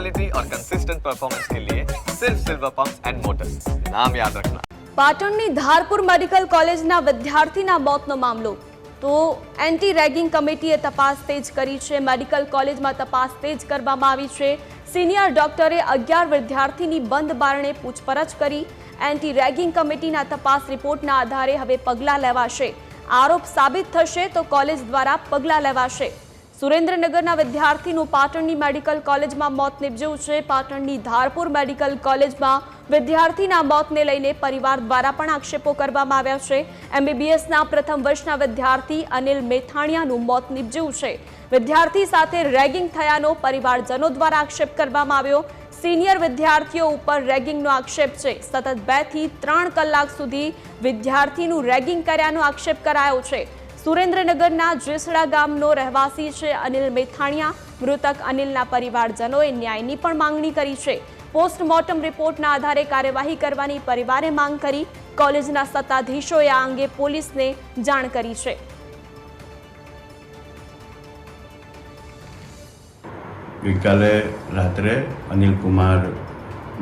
Quality और consistent performance के लिए सिर्फ सिल्वर पंप्स एंड मोटर्स, नाम याद रखना। પાટણની ધારપુર મેડિકલ કોલેજના વિદ્યાર્થીના મોતનો મામલો તો એન્ટી રેગિંગ કમિટીએ તપાસ તેજ કરી છે। મેડિકલ કોલેજમાં તપાસ તેજ કરવામાં આવી છે। સિનિયર ડોક્ટરે 11 વિદ્યાર્થીની બંધ બારણે પૂછપરછ કરી। એન્ટી રેગિંગ કમિટીના તપાસ રિપોર્ટના આધારે હવે પગલાં લેવાશે। આરોપ સાબિત થશે તો કોલેજ દ્વારા પગલાં લેવાશે। સુરેન્દ્રનગરના વિદ્યાર્થીનું પાટણની મેડિકલ કોલેજમાં મોત નિપજ્યું છે। પાટણની ધારપુર મેડિકલ કોલેજમાં વિદ્યાર્થીના મોતને લઈને પરિવાર દ્વારા પણ આક્ષેપો કરવામાં આવ્યા છે। એમબીબીએસના પ્રથમ વર્ષના વિદ્યાર્થી અનિલ મેથાણિયાનું મોત નિપજ્યું છે। વિદ્યાર્થી સાથે રેગિંગ થયાનો પરિવારજનો દ્વારા આક્ષેપ કરવામાં આવ્યો। સિનિયર વિદ્યાર્થીઓ ઉપર રેગિંગનો આક્ષેપ છે। સતત 2 થી 3 કલાક સુધી વિદ્યાર્થીનું રેગિંગ કર્યાનો આક્ષેપ કરાયો છે। સુરેન્દ્રનગરના જેસડા ગામનો રહેવાસી છે અનિલ મેથાણિયા। મૃતક અનિલના પરિવારજનોએ ન્યાયની પણ માંગણી કરી છે। પોસ્ટમોર્ટમ રિપોર્ટના આધારે કાર્યવાહી કરવાની પરિવારે માંગ કરી। કોલેજના સત્તાધીશોએ આ અંગે પોલીસને જાણ કરી છે। ગઈકાલે રાત્રે અનિલ કુમાર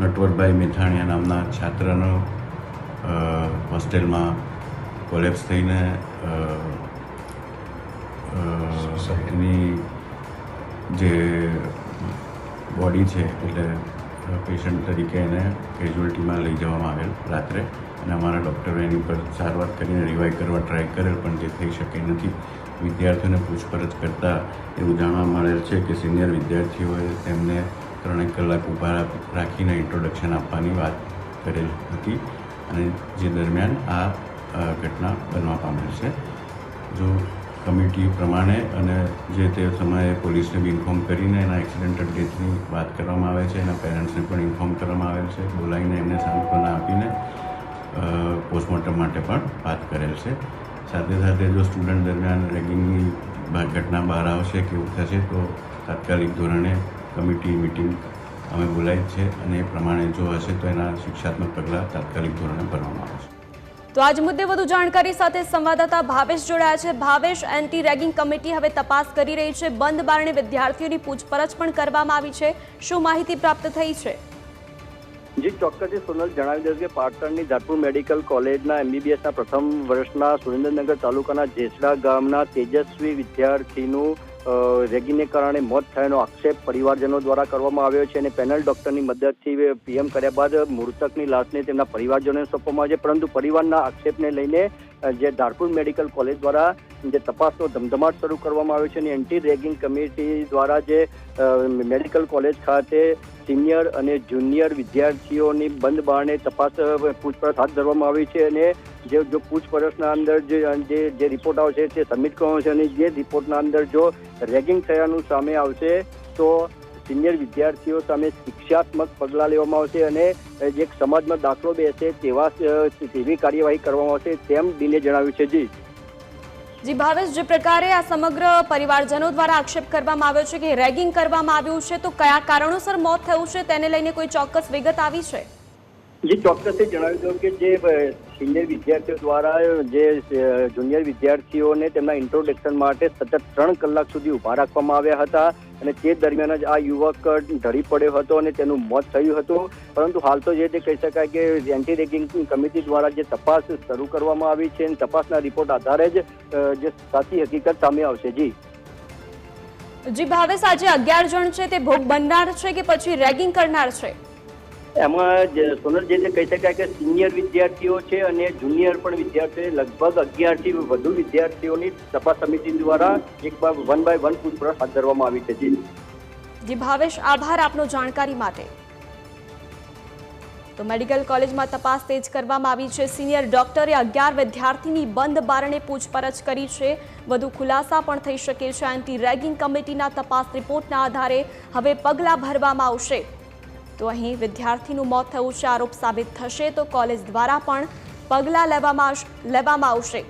નટવરભાઈ મેથાણિયા નામના છાત્રનો હોસ્ટેલમાં કોલેપ્સ થઈને એની જે બોડી છે એટલે પેશન્ટ તરીકે એને કેઝ્યુઅલ્ટીમાં લઈ જવામાં આવેલ રાત્રે, અને અમારા ડૉક્ટરો એની પર સારવાર કરીને રિવાઇવ કરવા ટ્રાય કરેલ, પણ જે થઈ શકે નથી। વિદ્યાર્થીઓને પૂછપરછ કરતાં એવું જાણવા મળેલ છે કે સિનિયર વિદ્યાર્થીઓએ તેમને 3 કલાક ઊભા રાખીને ઇન્ટ્રોડક્શન આપવાની વાત કરેલ હતી, અને જે દરમિયાન આ ઘટના બનવા પામેલ છે। જો કમિટી પ્રમાણે અને જે તે સમયે પોલીસને બી ઇન્ફોર્મ કરીને એના એક્સિડેન્ટલ ડેથની વાત કરવામાં આવે છે। એના પેરેન્ટ્સને પણ ઇન્ફોર્મ કરવામાં આવેલ છે। બોલાવીને એમને સાંત્વના આપીને પોસ્ટમોર્ટમ માટે પણ વાત કરેલ છે। સાથે સાથે જો સ્ટુડન્ટ દરમિયાન રેગિંગની ઘટના બહાર આવશે કે એવું થશે તો તાત્કાલિક ધોરણે કમિટી મિટિંગ અમે બોલાવી છે, અને એ પ્રમાણે જો હશે તો એના શિક્ષાત્મક પગલાં તાત્કાલિક ધોરણે ભરવામાં આવશે। તો આજ મુદ્દે વધુ જાણકારી સાથે સંવાદદાતા ભાવેશ જોડાયા છે। ભાવેશ, એન્ટી રેગિંગ કમિટી હવે તપાસ કરી રહી છે। બંધ બારણે વિદ્યાર્થીઓની પૂછપરછ પણ કરવામાં આવી છે। શું માહિતી પ્રાપ્ત થઈ છે? જી ચોક્કસથી સોનલ જણાવી દઉં કે પાટણની ધારપુર મેડિકલ કોલેજના એમબીબીએસના પ્રથમ વર્ષના સુરેન્દ્રનગર તાલુકાના જેસડા ગામના તેજસ્વી વિદ્યાર્થીનું રેગિંગને કારણે મોત થયાનો આક્ષેપ પરિવારજનો દ્વારા કરવામાં આવ્યો છે, અને પેનલ ડોક્ટરની મદદથી પીએમ કર્યા બાદ મૃતકની લાશને તેમના પરિવારજનોને સોંપવામાં આવી છે। પરંતુ પરિવારના આક્ષેપને લઈને જે ધારપુર મેડિકલ કોલેજ દ્વારા જે તપાસનો ધમધમાટ શરૂ કરવામાં આવ્યો છે, અને એન્ટી રેગિંગ કમિટી દ્વારા જે મેડિકલ કોલેજ ખાતે સિનિયર અને જુનિયર વિદ્યાર્થીઓની બંધ બારણે તપાસ પૂછપરછ હાથ ધરવામાં આવી છે, અને જો પૂછપરછના અંદર જે રિપોર્ટ આવશે તે સબમિટ કરવાનો છે, અને જે રિપોર્ટના અંદર જો રેગિંગ થયાનું સામે આવશે તો સિનિયર વિદ્યાર્થીઓ સામે શિક્ષાત્મક પગલાં લેવામાં આવશે, અને જે સમાજમાં દાખલો બેસે તેવી કાર્યવાહી કરવામાં આવશે, તેમ ડીને જણાવ્યું છે। જી ભાવેશ, જે પ્રકારે આ સમગ્ર પરિવારજનો દ્વારા આક્ષેપ કરવામાં આવ્યો છે કે રેગિંગ કરવામાં આવ્યું છે, તો કયા કારણોસર મોત થયું છે તેને લઈને કોઈ ચોક્કસ વિગત આવી છે? જી ચોક્કસથી જણાવી દઉં કે જે સિનિયર વિદ્યાર્થીઓ દ્વારા જે જુનિયર વિદ્યાર્થીઓને તેમના ઇન્ટ્રોડક્શન માટે સતત 3 કલાક સુધી ઊભા રાખવામાં આવ્યા હતા, અને તે દરમિયાન જ આ યુવક ઢળી પડ્યો હતો અને તેનું મોત થયું હતું। પરંતુ હાલ તો જે તે કહી શકાય કે એન્ટી રેગિંગ કમિટી દ્વારા જે તપાસ શરૂ કરવામાં આવી છે, અને તપાસના રિપોર્ટ આધારે જ જે સાચી હકીકત સામે આવશે। જી ભાવેશ, આજે 11 જણ છે તે ભોગ બનનાર છે કે પછી રેગિંગ કરનાર છે? એમાં સોનલ જે કહી શકાય કે સિનિયર વિદ્યાર્થીઓ છે અને જુનિયર પણ વિદ્યાર્થીઓ, લગભગ 11 થી વધુ વિદ્યાર્થીઓની તપાસ સમિતિ દ્વારા 1 બાય 1 પૂછપરછ હાથ ધરવામાં આવી છે। જી ભાવેશ, આભાર આપનો જાણકારી માટે। તો મેડિકલ કોલેજમાં તપાસ તેજ કરવામાં આવી છે। સિનિયર ડોક્ટરે 11 વિદ્યાર્થીની બંધ બારણે પૂછપરછ કરી છે। વધુ ખુલાસા પણ થઈ શકે છે। એન્ટી રેગિંગ કમિટીના તપાસ રિપોર્ટના આધારે હવે પગલાં ભરવામાં આવશે। તો અહીં વિદ્યાર્થીનું મોત થયું છે, આરોપ સાબિત થશે તો કોલેજ દ્વારા પણ પગલાં લેવામાં આવશે।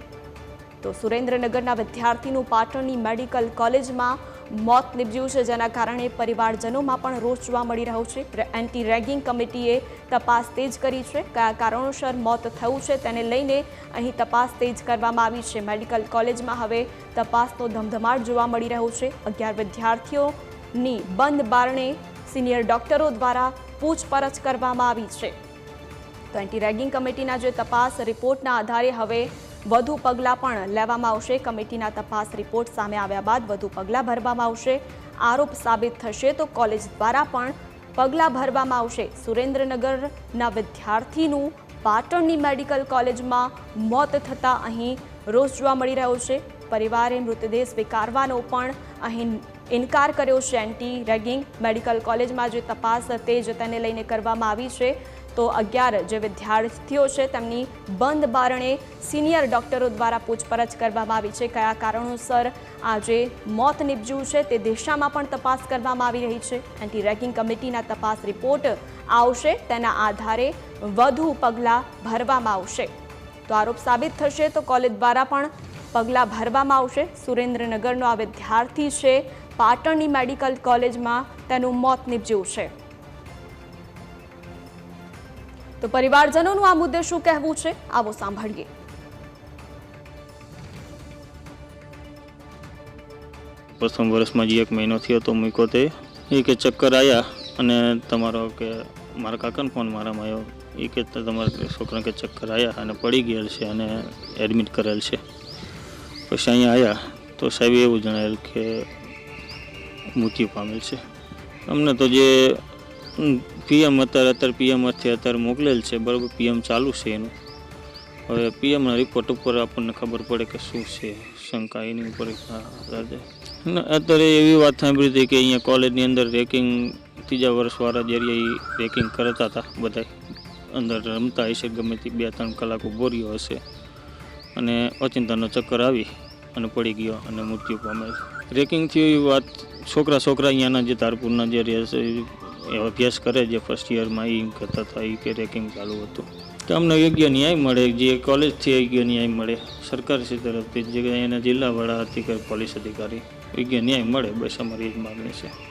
તો સુરેન્દ્રનગરના વિદ્યાર્થીનું પાટણની મેડિકલ કોલેજમાં મોત નિપજ્યું છે, જેના કારણે પરિવારજનોમાં પણ રોષ જોવા મળી રહ્યો છે। એન્ટી રેગિંગ કમિટીએ તપાસ તેજ કરી છે। કયા કારણોસર મોત થયું છે તેને લઈને અહીં તપાસ તેજ કરવામાં આવી છે। મેડિકલ કોલેજમાં હવે તપાસનો ધમધમાટ જોવા મળી રહ્યો છે। 11 વિદ્યાર્થીઓની બંધ બારણે સિનિયર ડોક્ટરો દ્વારા પૂછપરછ કરવામાં આવી છે. તો એન્ટી રેગિંગ કમિટીના જે તપાસ રિપોર્ટના આધારે હવે વધુ પગલાં પણ લેવામાં આવશે. કમિટીના તપાસ રિપોર્ટ સામે આવ્યા બાદ વધુ પગલાં ભરવામાં આવશે. આરોપ સાબિત થશે તો કોલેજ દ્વારા પણ પગલાં ભરવામાં આવશે. સુરેન્દ્રનગરના વિદ્યાર્થીનું પાટણની મેડિકલ કોલેજમાં મોત થતાં અહીં રોષ જોવા મળી રહ્યો છે. પરિવારે મૃતદેહ સ્વીકારવાનો પણ અહીં ઇનકાર કર્યો છે. એન્ટી રેગિંગ મેડિકલ કોલેજમાં જે તપાસ તે જ તેને લઈને કરવામાં આવી છે. તો 11 જે વિદ્યાર્થીઓ છે તેમની બંધ બારણે સિનિયર ડોક્ટરો દ્વારા પૂછપરછ કરવામાં આવી છે. કયા કારણોસર આજે મોત નિપજ્યું છે તે દિશામાં પણ તપાસ કરવામાં આવી રહી છે. એન્ટી રેગિંગ કમિટીના તપાસ રિપોર્ટ આવશે, તેના આધારે વધુ પગલાં ભરવામાં આવશે. તો આરોપ સાબિત થશે તો કોલેજ દ્વારા પણ પગલાં ભરવામાં આવશે. સુરેન્દ્રનગરનો આ વિદ્યાર્થી છે, પાટણની મેડિકલ કોલેજમાં તેનું મોત નિપજ્યું છે. તો પરિવારજનોનું આ મુદ્દે શું કહેવું છે, આવો સાંભળીએ. પ્રથમ વર્ષમાં જે 1 મહિનો થયો તો મૂક્યો તે એ કે ચક્કર આવ્યા અને તમારો કે મારા કાકાનો ફોન મારામાં આવ્યો એ કે તમારા છોકરા કે ચક્કર આવ્યા અને પડી ગયેલ છે અને એડમિટ કરેલ છે. પછી અહીંયા આવ્યા તો સાહેબે એવું જણાવેલ કે મૃત્યુ પામેલ છે. અમને તો જે પીએમ અત્યારે પીએમથી અત્યારે મોકલેલ છે, બરાબર, પીએમ ચાલુ છે એનું. હવે પીએમના રિપોર્ટ ઉપર આપણને ખબર પડે કે શું છે શંકા એની ઉપર અત્યારે એવી વાત સાંભળી હતી કે અહીંયા કોલેજની અંદર રેકિંગ 3જા વર્ષવાળા જે રેકિંગ કરતા હતા, બધા અંદર રમતા હશે, ગમે તે 2-3 કલાક ઊભો રહ્યો હશે અને અચિંતાનો ચક્કર આવી અને પડી ગયો અને મૃત્યુ પામેલ. રેકિંગ થયું એવી વાત છોકરા અહીંયાના જે ધારપુરના જે રહેશે અભ્યાસ કરે જે ફર્સ્ટ યરમાં એ કહેતા હતા એ કે રેકિંગ ચાલુ હતું. કે અમને યોગ્ય ન્યાય મળે, જે કોલેજથી યોગ્ય ન્યાય મળે, સરકારશ્રી તરફથી જે એના જિલ્લાવાળા અધિકારી પોલીસ અધિકારી યોગ્ય ન્યાય મળે, બસ અમારી એ જ માગણી છે.